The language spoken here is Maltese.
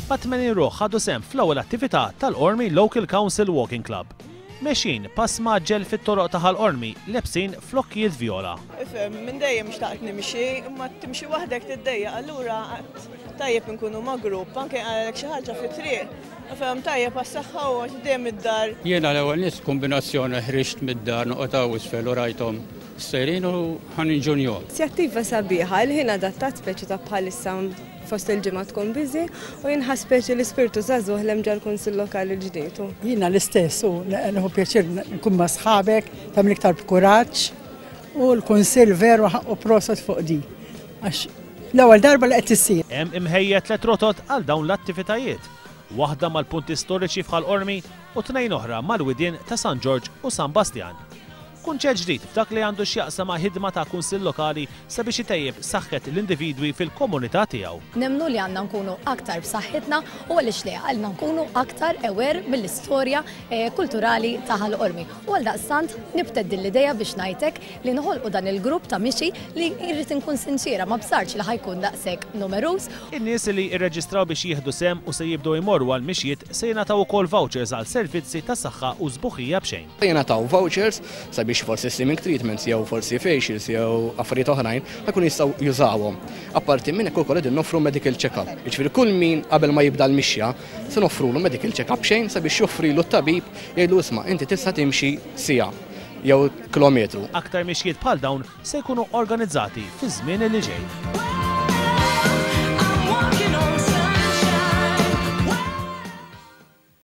80 ruħ ħadu sem fl-ewwel attività tal-Ormi Local Council Walking Club. Mexin pass maġġel fit-toroq ta' Ormi lebsin flokkijiet vjola. Minn dejjem xtaqt nimxi, imma timxi waħdek tiddejja, allura tajjeb nkunu ma' grupp, anke għalek xi ħaġa fit-triq. Tajjeb għas-saħħa u dejjem id-dar. Jiena l-ewwel nies kombinazzjoni ħriġt mid-dar noqgħod isfel u rajthom sejrin u ħanin ġunjor. Inizjattiva sabiħa li ħin adattat speċi ta' bħalissa fost il-ġimgħa tkun biżi u jinħass speċi l-ispirtu żagħżugħ li hemm ġall-Kunsill Lokali l-ġdid. Jiena l-istess u nieħu pjaċir nkun ma' sħabek tagħmel iktar b'kuraġġ u l-Kunsill veru ħaqqu prosot fuq di. Għax l-ewwel darba li qed issir. Hemm imħejja 3 rotot għal dawn l-attivitajiet. Waħda mal-punti storiċi f'Ormi u 2 oħra mal-widien ta' San George u San Bastian. Kunċett ġdid f'dak li għandu x'jaqsam ma' ħidma ta' kunsill lokali sabiex itejjeb saħħet l-individwi fil-komunità tiegħu. Nemmnu li għandna nkunu aktar b'saħħitna u għaliex li għandna nkunu aktar ewer mill-istorja kulturali ta' Ormi. U għaldaqstant nibteddi l-idea biex ngħidlek li noħolqu dan il-grupp ta' mixi li jrid inkun sinċira ma bżarx li ħajkun daqshekk numerus. In-nies li irreġistraw biex jieħdu sem u se jibdew jmorru għal mixjiet se jingħataw ukoll vouchers għal servizzi tas saħħa u sbuħija b'xejn. Jingħataw vouchers sabiex forsi slimming treatments jew forsi facials jew affarijiet oħrajn ħakun jistgħu jużawhom. Apparti minn hekk ukoll qegħdin noffru medical check-up. Jiġifieri kull min qabel ma jibda l-mixja se noffrulu medical check-up xejn sabiex joffrilu t-tabib jgħidu isma' inti tista' timxi siegħa jew kilometru. Aktar mixjiet bħal dawn se jkunu organizzati fi żmien li ġej.